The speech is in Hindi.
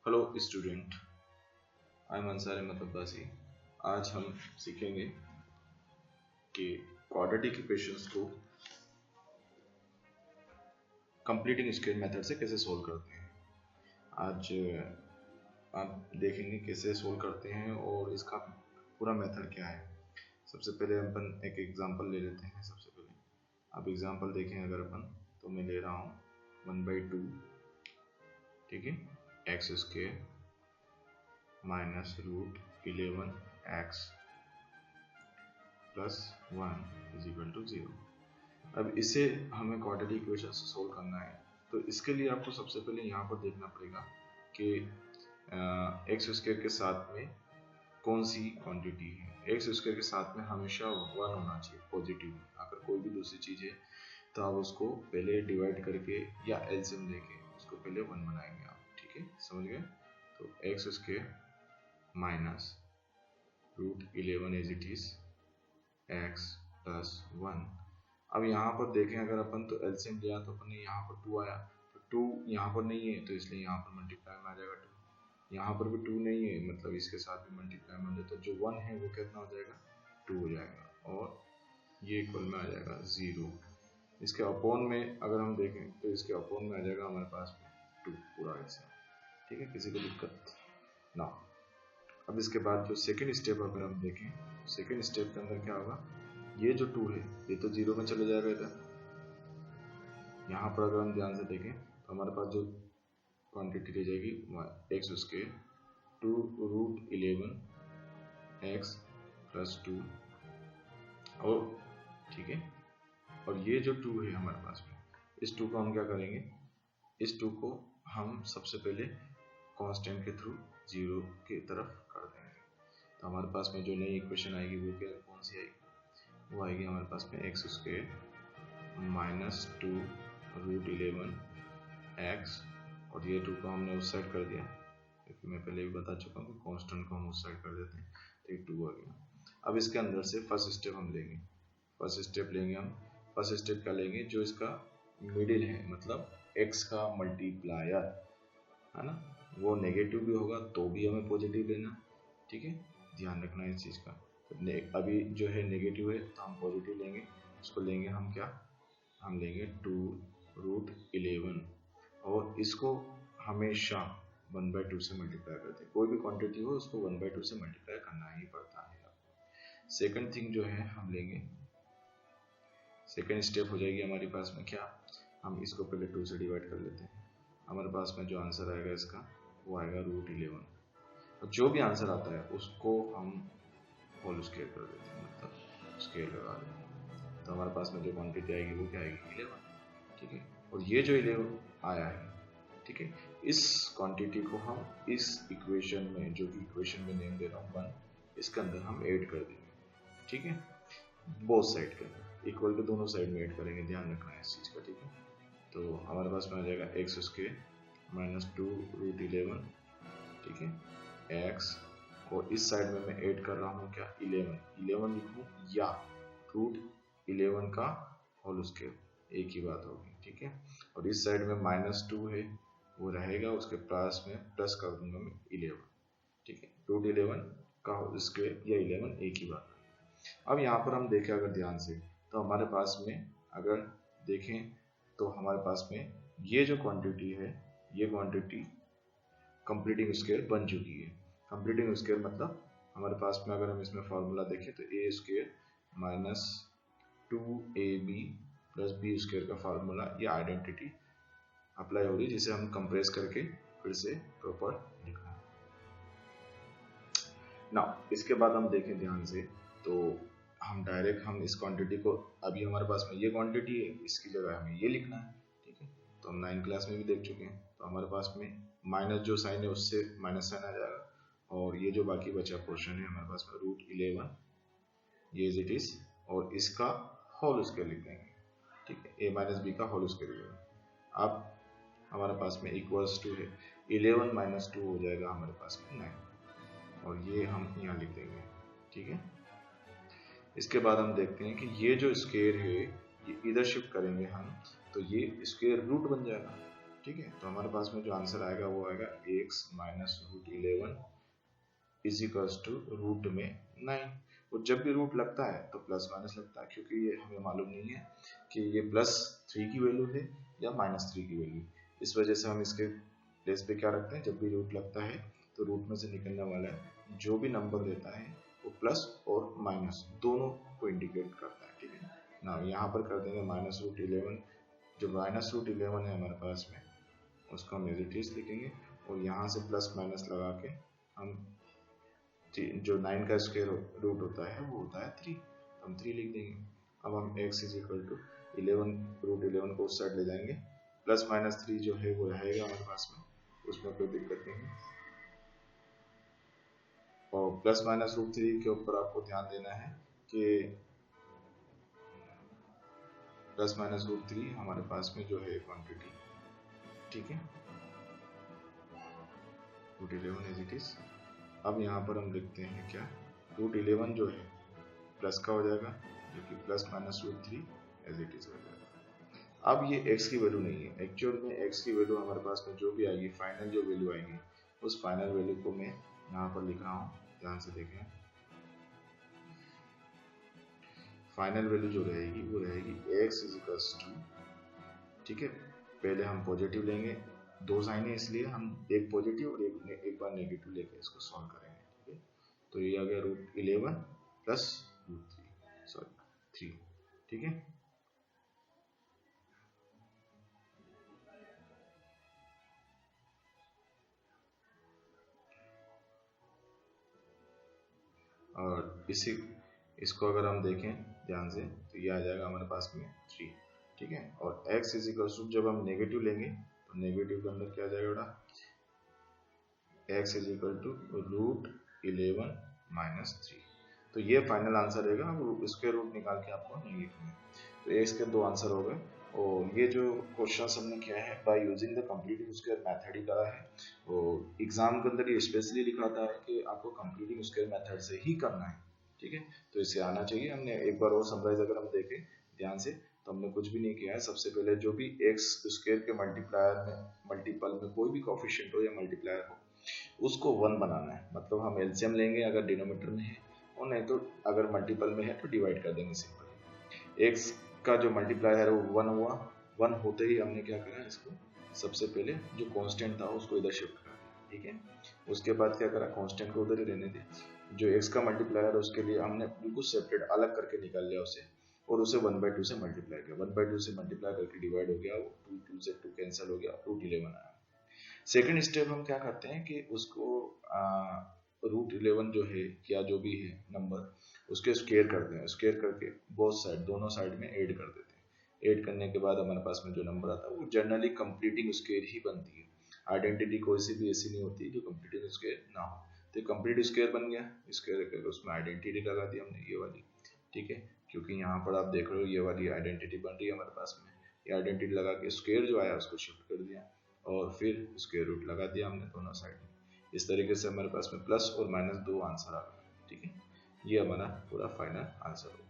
Hello student, I am Ansar Ahmed Abbasi. आज हम सीखेंगे कि क्वाड्रेटिक इक्वेशंस को कंप्लीटिंग स्क्वायर मेथड से कैसे सोल्व करते हैं। आज आप देखेंगे कैसे सोल्व करते हैं और इसका पूरा मेथड क्या है। सबसे पहले अपन एक एग्जांपल ले लेते हैं। सबसे पहले आप एग्जांपल देखें अगर अपन, तो मैं ले रहा हूँ 1/2, ठीक है, x square minus root 11x plus 1 is equal to 0। अब इसे हमें क्वाड्रेटिक इक्वेशन से सोल्व करना है, तो इसके लिए आपको सबसे पहले यहाँ पर देखना पड़ेगा कि एक्स स्क्वायर के साथ में कौन सी क्वांटिटी है। एक्स स्क्वायर के साथ में हमेशा 1 होना चाहिए पॉजिटिव। अगर कोई भी दूसरी चीज़ है तो आप उसको पहले डिवाइड करके या एलसीएम लेके उसको पहले 1 बनाएंगे आप, ठीक है, समझ गए। तो x square minus root 11 as it is x plus 1। अब यहाँ पर देखें अगर अपन तो एलसीएम लिया तो अपन ने यहाँ पर 2 आया, तो 2 यहाँ पर नहीं है तो इसलिए यहाँ पर मल्टीप्लाई में आ जाएगा 2। यहाँ पर भी 2 नहीं है, मतलब इसके साथ भी मल्टीप्लाई में हो जाए तो जो 1 है वो कितना हो जाएगा, 2 हो जाएगा, और ये इक्वल में आ जाएगा 0। इसके अपोन में अगर हम देखें तो इसके अपोन में आ जाएगा हमारे पास में 2 पूरा ऐसे, ठीक है, किसी को दिक्कत ना। अब इसके बाद जो सेकेंड स्टेप अगर हम देखें, सेकेंड स्टेप के अंदर क्या होगा, ये जो 2 है ये तो 0 में चले जाएगा इधर। यहाँ पर अगर हम ध्यान से देखें तो हमारे पास जो क्वांटिटी रह जाएगी x square 2 root 11 x plus 2, और ठीक है, और ये जो 2 है हमारे पास में, इस 2 को हम क्या करेंगे, इस 2 को हम सबसे पहले कांस्टेंट के थ्रू 0 की तरफ कर देंगे। तो हमारे पास में जो नई इक्वेशन आएगी वो क्या, कौन सी आएगी, वो आएगी हमारे पास में x square minus 2 root 11 x, और ये 2 को हमने उस साइड कर दिया क्योंकि मैं पहले भी बता चुका हूँ कि कांस्टेंट को हम उस साइड कर देते हैं, तो ये 2 आ गया। अब इसके अंदर से फर्स्ट स्टेप हम लेंगे, फर्स्ट स्टेप लेंगे हम, फर्स्ट स्टेप क्या लेंगे, जो इसका मिडिल है, मतलब x का मल्टीप्लायर है ना, वो नेगेटिव भी होगा तो भी हमें पॉजिटिव लेना, ठीक है, ध्यान रखना इस चीज़ का। तो अभी जो है नेगेटिव है तो हम पॉजिटिव लेंगे, इसको लेंगे हम क्या, हम लेंगे 2 रूट 11, और इसको हमेशा 1/2 से मल्टीप्लाई करते हैं। कोई भी क्वांटिटी हो उसको 1/2 से मल्टीप्लाई करना ही पड़ता है। सेकंड थिंग जो है हम लेंगे, सेकंड स्टेप हो जाएगी हमारे पास में क्या, हम इसको पहले 2 से डिवाइड कर लेते हैं। हमारे पास में जो आंसर आएगा इसका वो आएगा रूट 11, और जो भी आंसर आता है उसको हम होल स्क्वायर कर देते हैं, मतलब स्क्वायर लगा देते हैं। तो हमारे पास में जो क्वांटिटी आएगी वो क्या आएगी, 11, ठीक है, और ये जो 11 आया है, ठीक है, इस क्वांटिटी को हम इस इक्वेशन में, जो कि इक्वेशन में नेम दे रहा हूँ 1, इसके अंदर हम ऐड कर देंगे, ठीक है, बोथ साइड के अंदर इक्वल के दोनों साइड में ऐड करेंगे, ध्यान रखना है इस चीज़ का, ठीक है। तो हमारे पास में आ जाएगा एक्स स्क्वायर माइनस 2 रूट 11, ठीक है, एक्स, और इस साइड में मैं ऐड कर रहा हूँ क्या, 11 लिखूँ या रूट 11 का होल स्क्वायर, एक ही बात होगी, ठीक है। और इस साइड में -2 है वो रहेगा, उसके पास में प्लस कर दूंगा मैं 11, ठीक है, रूट 11 का होल स्क्वायर या 11 एक ही बात। अब यहाँ पर हम देखें अगर ध्यान से, तो हमारे पास में अगर देखें तो हमारे पास में ये जो क्वांटिटी है, ये क्वांटिटी कंप्लीटिंग स्क्वायर बन चुकी है। कंप्लीटिंग स्क्वायर मतलब हमारे पास में अगर हम इसमें फॉर्मूला देखें तो A square minus 2ab plus B square का फार्मूला, ये आइडेंटिटी अप्लाई होगी, जिसे हम कंप्रेस करके फिर से प्रॉपर लिखना है ना। इसके बाद हम देखें ध्यान से, तो हम डायरेक्ट हम इस क्वांटिटी को, अभी हमारे पास में ये क्वांटिटी है, इसकी जगह हमें ये लिखना है, ठीक है, तो हम 9 क्लास में भी देख चुके हैं। तो हमारे पास में माइनस जो साइन है उससे माइनस साइन आ जाएगा, और ये जो बाकी बचा पोर्शन है हमारे पास में रूट 11 ये इज इट इज, और इसका होल स्क्वायर लिख देंगे, ठीक है, a माइनस बी का होल स्क्वायर लिख देंगे। अब हमारे पास में इक्वल्स टू है 11 माइनस 2 हो जाएगा हमारे पास में 9, और ये हम यहाँ लिख देंगे, ठीक है। इसके बाद हम देखते हैं कि ये जो स्क्वायर है ये इधर शिफ्ट करेंगे हम, तो ये स्क्वायर रूट बन जाएगा, ठीक है। तो हमारे पास में जो आंसर आएगा वो आएगा x minus root 11 is equals to root में 9। और जब भी रूट लगता है तो प्लस माइनस लगता है, क्योंकि ये हमें मालूम नहीं है कि ये +3 की वैल्यू है या -3 की वैल्यू। इस वजह से हम इसके प्लेस पे क्या रखते हैं, जब भी रूट लगता है तो रूट में से निकलने वाला जो भी नंबर देता है वो प्लस और माइनस दोनों को इंडिकेट करता है। ठीक है ना, यहाँ पर कर देंगे -√11। जो -√11 है हमारे पास में उसको हम एज इट इज लिखेंगे, और यहाँ से प्लस माइनस लगा के हम जो 9 का स्क्वायर रूट होता है वो होता है 3, तो हम 3 लिख देंगे। अब हम x इज इक्वल टू 11√11 को उस साइड ले जाएंगे, +-3 जो है वो रहेगा हमारे पास में, उसमें कोई दिक्कत नहीं है। और +-√3 के ऊपर आपको ध्यान देना है कि +-√3 हमारे पास में जो है क्वांटिटी, ठीक है, √11 एज इट इज। अब यहाँ पर हम लिखते हैं क्या, √11 जो है प्लस का हो जाएगा, जो कि +-√3 एज इट इज हो जाएगा। अब ये x की वैल्यू नहीं है, एक्चुअल में x की वैल्यू हमारे पास में जो भी आएगी, फाइनल जो वैल्यू आएगी, उस फाइनल वैल्यू को मैं यहाँ पर लिख रहा हूँ, ध्यान से देखें। फाइनल वैल्यू जो रहेगी वो रहेगी x इज इक्वल्स टू, ठीक है, पहले हम पॉजिटिव लेंगे, दो साइन है इसलिए हम एक पॉजिटिव और एक बार नेगेटिव लेकर इसको सॉल्व करेंगे। ठीक है, तो ये आ गया √11 प्लस √3, ठीक है। और इसको अगर हम देखें ध्यान से तो ये आ जाएगा हमारे पास में 3, ठीक है। और x इज इक्वल टू, जब हम नेगेटिव लेंगे तो नेगेटिव के अंदर क्या आ जाएगा बेटा, x is equal to √11 minus 3। तो ये फाइनल आंसर रहेगा। अब इसके रूट निकाल के आपको नहीं लिखना है। तो ये इसके दो आंसर हो गए। और ये जो क्वेश्चन हमने किया है by using the completing square method ही करा है। और एग्जाम के अंदर ये स्पेशली लिखाता है कि आपको कंप्लीटिंग स्क्वायर मेथड से ही करना है, ठीक है। तो इससे आना चाहिए। हमने एक बार और समराइज अगर हम देखें ध्यान से तो हमने कुछ भी नहीं किया है। सबसे पहले जो भी एक्स स्क्वायर के मल्टीपल में कोई भी कोफिशिएंट हो या मल्टीप्लायर हो उसको 1 बनाना है। मतलब हम एलसीएम लेंगे अगर डिनोमिनेटर में है, और नहीं तो अगर मल्टीपल में है तो डिवाइड कर देंगे सिंपल। एक्स का जो मल्टीप्लायर है वो 1 हुआ। 1 होते ही हमने क्या करा, इसको सबसे पहले जो कांस्टेंट था उसको इधर शिफ्ट कर दिया, ठीक है। उसके बाद क्या करा, कांस्टेंट को उधर ही रहने दिया। जो एक्स का मल्टीप्लायर है उसके लिए हमने बिल्कुल सेपरेट अलग करके निकाल लिया उसे, और उसे 1/2 से मल्टीप्लाई किया। 1/2 से मल्टीप्लाई करके डिवाइड हो गया, 2 से 2 कैंसिल हो गया, √11 आया। सेकेंड स्टेप हम क्या करते हैं कि उसको √11 जो है या जो भी है नंबर उसके स्क्वायर करते हैं। स्क्वायर करके बोथ साइड, दोनों साइड में ऐड कर देते हैं। ऐड करने के बाद हमारे पास में जो नंबर आता है वो जनरली कंप्लीटिंग स्क्वायर ही बनती है। आइडेंटिटी कोई सी भी ऐसी नहीं होती जो कंप्लीटिंग स्क्वायर ना हो। तो कंप्लीट स्क्वायर बन गया। स्क्वायर करके उसमें आइडेंटिटी लगा दी हमने, ये वाली, ठीक है। क्योंकि यहाँ पर आप देख रहे हो ये वाली आइडेंटिटी बन रही है हमारे पास में। ये आइडेंटिटी लगा के स्क्वायर जो आया उसको शिफ्ट कर दिया और फिर स्क्वायर रूट लगा दिया हमने दोनों साइड में। इस तरीके से हमारे पास में प्लस और माइनस दो आंसर आ गए, ठीक है। ये हमारा पूरा फाइनल आंसर होगा।